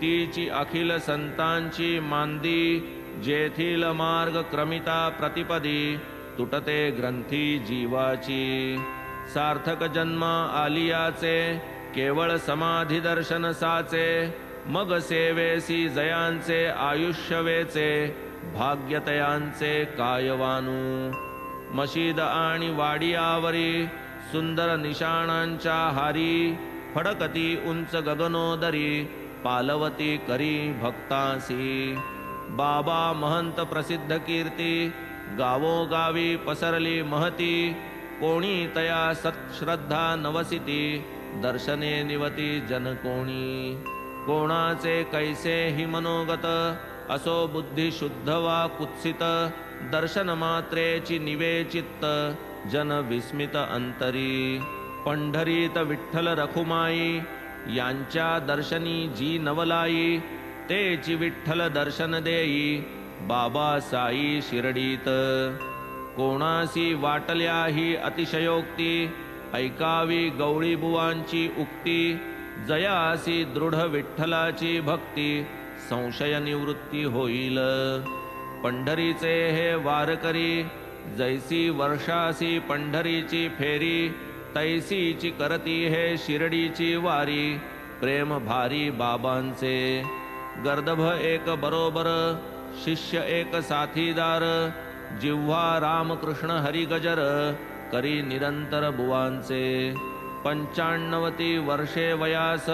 तीची अखिल संतांची मांदी, जेथील मार्ग क्रमिता प्रतिपदी, तुटते ग्रंथी जीवाची। सार्थक जन्म आलियाचे, केवळ समाधी दर्शन साचे, मग सेवेसी जयांचे आयुष्य वेचे, भाग्यतयांचे कायवानू। मशीद आणि वाडियावरी, सुंदर निशाणांच्या हारी, फडकती उंच गगनोदरी, पालवती करी भक्तासी। बाबा महंत प्रसिद्ध कीर्ती, गावोगावी पसरली महती, कोणी तया सत्श्रद्धा नवसिती, दर्शने निवती जन कोणी। कोणाचे कैसे हि मनोगत, असो बुद्धी शुद्ध वा कुत्सित, दर्शन मात्रेची निवे चित्त, जन विस्मित अंतरी। पंढरीत विठ्ठल रखुमाई, यांच्या दर्शनी जी नवलाई, तेची विठ्ठल दर्शन देई, बाबा साई शिर्डीत। कोणासी वाटल्या ही अतिशयोक्ती, ऐकावी गवळी बुवांची उक्ती, जयासी दृढ विठ्ठलाची भक्ती, संशय निवृत्ती होईल। पंढरीचे हे वारकरी, जैसी वर्षासी पंढरीची फेरी, तैसीची करती हे शिर्डीची वारी, प्रेम भारी बाबांचे। गर्दभ एक बरोबर, शिष्य एक साथीदार, जिव्हा रामकृष्ण हरी गजर, करी निरंतर बुवांचे। 95 वर्षे वयास,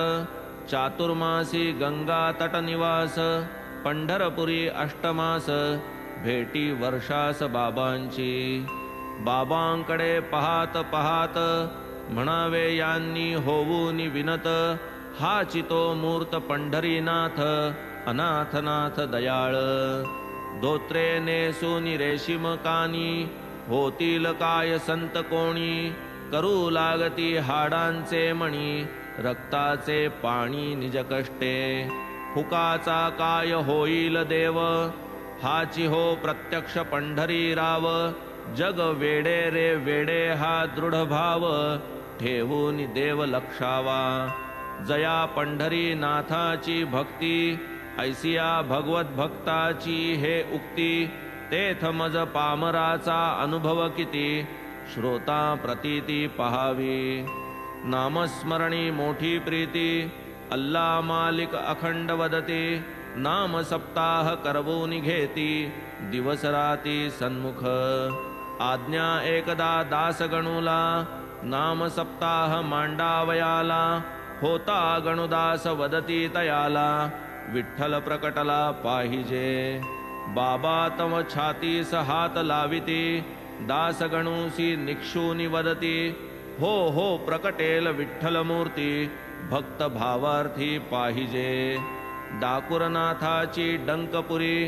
चातुर्मासी गंगा तट निवास, पंढरपुरी अष्टमास, भेटी वर्षास बाबांची। बाबांकडे पाहात पाहात, म्हणावे यांनी होऊन विनत, हाची तो मूर्त पंढरीनाथ, अनाथनाथ दयाळ। धोत्रे नेसून रेशीम कानी, होतील काय संत कोणी, करू लागती हाडांचे मणी, रक्ताचे पाणी निज कष्टे। फुकाचा काय होईल देव, हाची हो प्रत्यक्ष पंढरी राव, जग वेडे रे वेडे हा दृढ भाव, ठेवून देव लक्षावा। जया पंढरी नाथाची भक्ती, ऐसिया भगवत भक्ताची हे उक्ती, तेथ मज पामराचा अनुभव किती, श्रोता प्रतीती पहावी। नामस्मरणी मोठी प्रीती, अल्ला मालिक अखंड वदती, नाम सप्ताह करवून घेती, दिवस राती सन्मुख। आज्ञा एकदा दास गणूला, नाम सप्ताह मांडावयाला, होता गणुदास वदती तयाला, विठ्ठल प्रकटला पाहिजे। बाबा तम छातीस हात लाविती, दास गणूसी निक्षूनी वदती, हो प्रकटेल विठ्ठल मूर्ती, भक्त भावार्थी पाहिजे। डाकुरनाथाची डंकपुरी,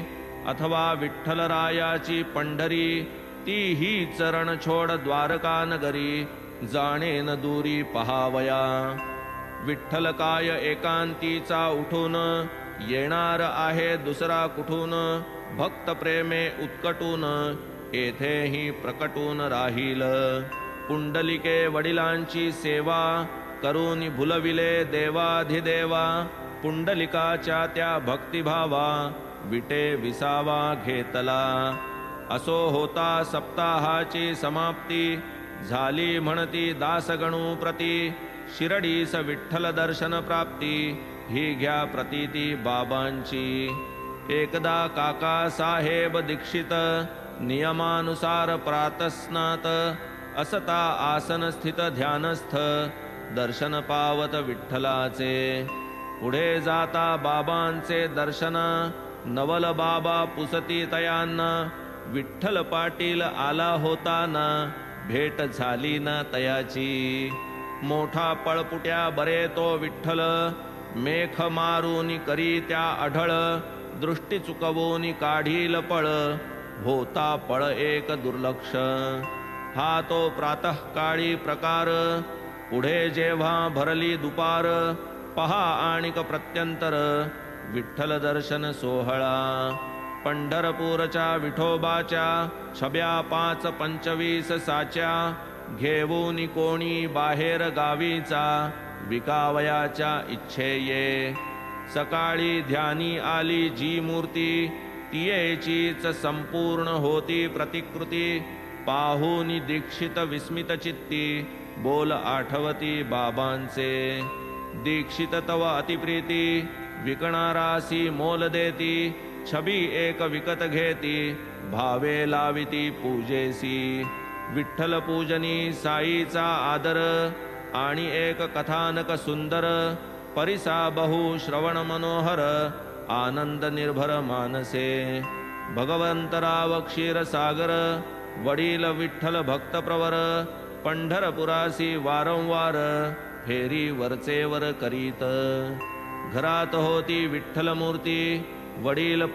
अथवा विठ्ठलरायाची पंढरी, ती ही चरण छोड द्वारका नगरी, जाणेन दूरी पहावया। विठ्ठल काय एकांतीचा उठून, येणार आहे दुसरा कुठून, भक्त प्रेमे उत्कटून, येथेही प्रकटून राहील। पुंडलिके वडिलांची सेवा, करून भुलविले देवाधिदेवा, पुंडलिकाच्या त्या भक्तिभावा, विटे विसावा घेतला। असो होता सप्ताहाची समाप्ती, झाली म्हणती दासगणू प्रती, शिर्डीस विठ्ठल दर्शन प्राप्ती, ही घ्या प्रतीती बाबांची। एकदा काका साहेब दीक्षित, नियमानुसार प्रातस्नात, असता आसन स्थित ध्यानस्थ, दर्शन पावत विठ्ठलाचे। पुढे जाता बाबांचे दर्शन, नवल बाबा पुसती तयांना, विठ्ठल पाटील आला होताना, भेट झाली ना तयाची। मोठा पळपुट्या बरे तो विठ्ठल, मेख मारून करी त्या आढळ, दृष्टी चुकवून काढील पळ, होता पळ एक दुर्लक्ष। हा तो प्रातःकाळी प्रकार, पुढे जेव्हा भरली दुपार, पहा आणिक प्रत्यंतर, विठ्ठल दर्शन सोहळा। पंढरपूरच्या विठोबाच्या, छब्या 5-25 साच्या, घेऊन कोणी बाहेर गावीचा, विकावयाच्या इच्छे ये। सकाळी ध्यानी आली जी मूर्ती तियेचीच संपूर्ण होती प्रतिकृती पाहुनी दीक्षित विस्मित चित्ती बोल आठवती बाबांचे दीक्षित तव अतिप्रीती विकणारासी मोल देती छबी एक विकत घेती भावे लाविती पूजेसी विठ्ठल पूजनी साईचा आदर आणि एक कथानक सुंदर परिसा बहु श्रवण मनोहर आनंद निर्भर मानसे भगवंतराव क्षीरसागर वडील विठ्ठल भक्त प्रवर पंढरपुरासी वारंवार फेरी वरचेवर करीत घरात होती विठ्ठल मूर्ती वडील